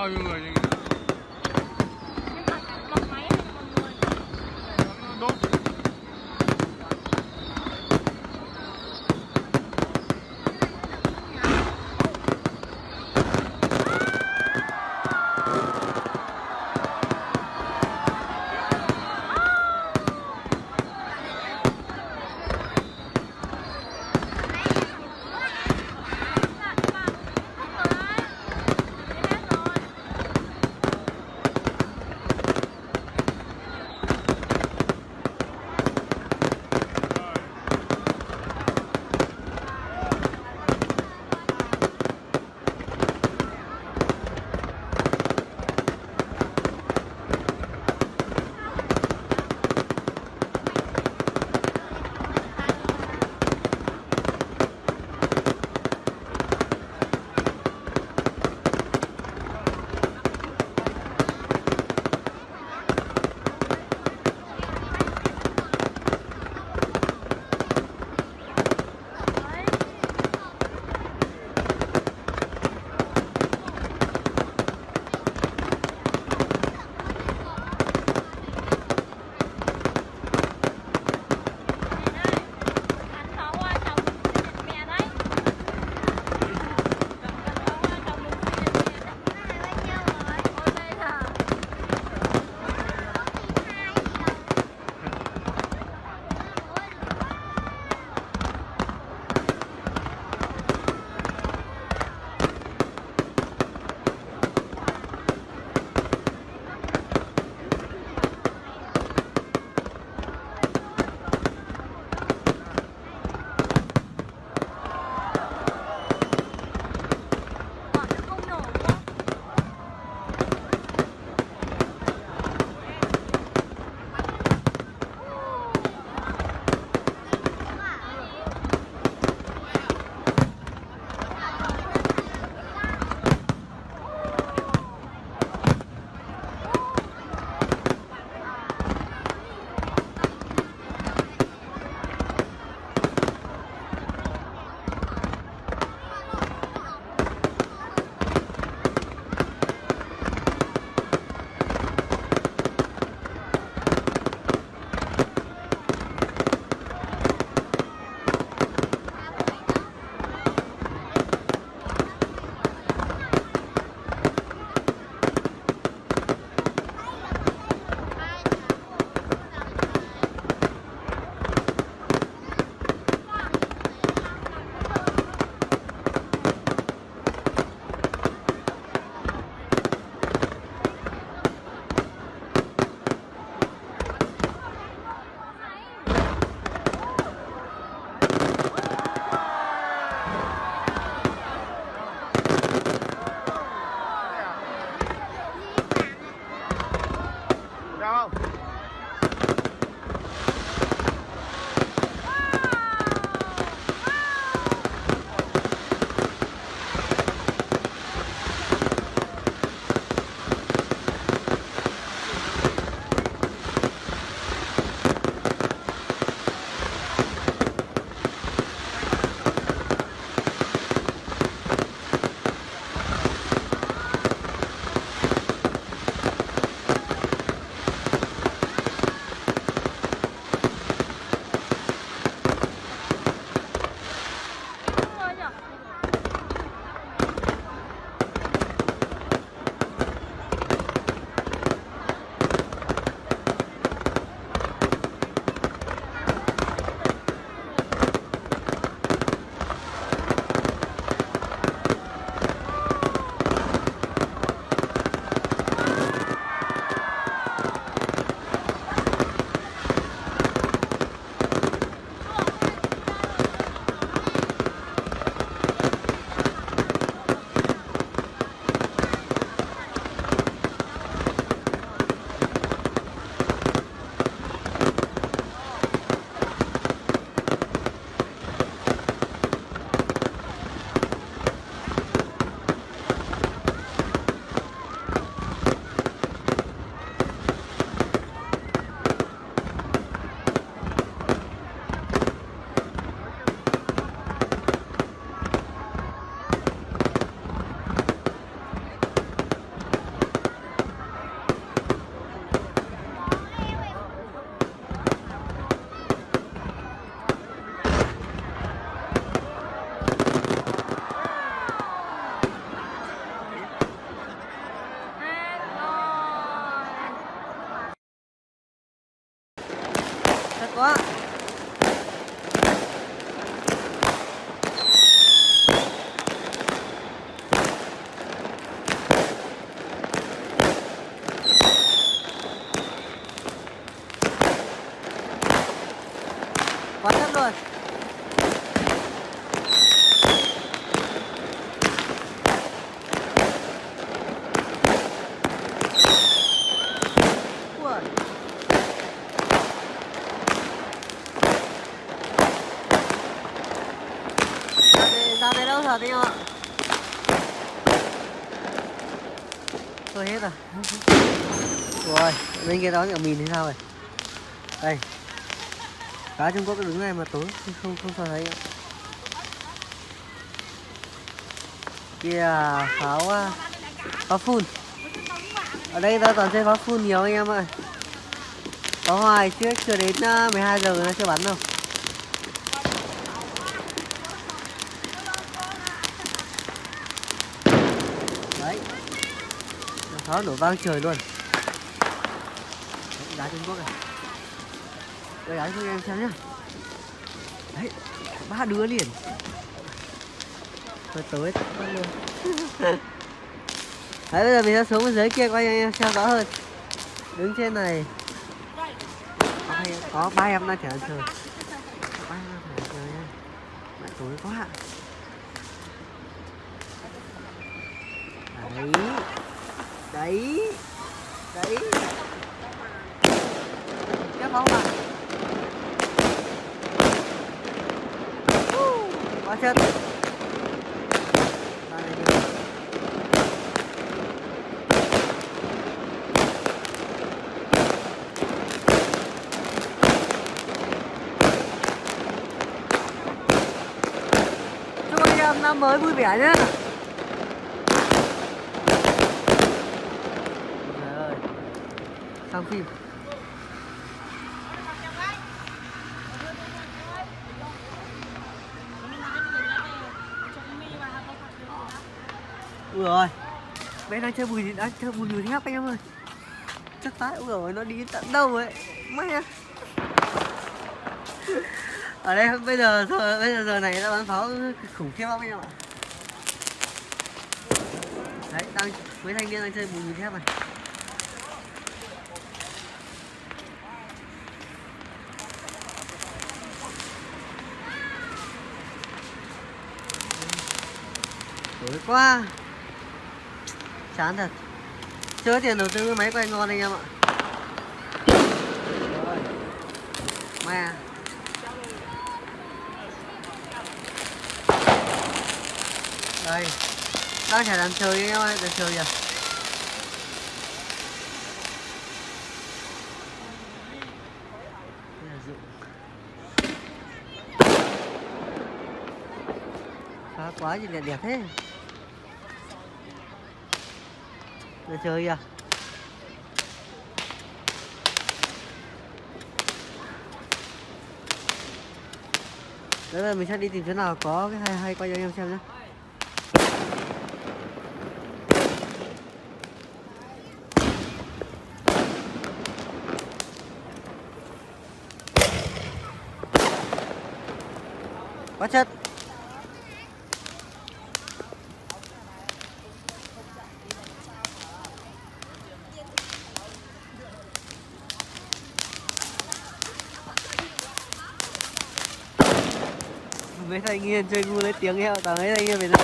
bao nhiêu người Một máy hay một người? đốt. quá. Quá chất luôn. Ui. Ra đây đâu thật anh em ạ. Thôi hết rồi. Rồi, bên kia đó nhỏ mìn thì sao rồi? Đây. Cá Trung Quốc đứng này mà tối không sao thấy. Kia pháo phun. Ở đây ta toàn chơi pháo phun nhiều anh em ơi. Pháo hoa trước chưa đến 12 giờ nó chưa bắn đâu. Đấy. Pháo nổ vang trời luôn. Đấy, đá Trung Quốc này. Đây đá cho em xem nhá. Đấy, 3 đứa liền. Rồi tới bắt luôn. Đấy, bây giờ mình sẽ xuống bên dưới kia coi anh em xem rõ hơn. Đứng trên này có 3 em đang chở ăn trời. 3 em đang chở ăn trời nha. Bạn tối quá. Đấy. Đấy. Cái pháo mà. Quá chất. Chúc anh em năm mới vui vẻ nhé. Trời ơi. Xong phim. Ui rồi, bé đang chơi bùi nhùi thép anh em ơi. Chắc tái, ui rồi nó đi tận đâu ấy. Mẹ. Ở đây bây giờ này đã bắn pháo khủng khiếp lắm anh em ạ. Đấy, mấy thanh niên đang chơi bùi nhùi thép này. Tối quá. Chán thật. Chưa có tiền đầu tư máy quay ngon anh em ạ. Rồi. Mẹ. Đây. Đang chả đàn trời anh em ơi, đàn trời kìa. Phá quá gì đẹp đẹp thế. Đàn trời kìa. Đấy là mình sẽ đi tìm chỗ nào có cái hay quay cho anh em xem nhé. Quá chất. Mấy thanh niên chơi ngu lấy tiếng heo, toàn mấy thanh niên Việt Nam.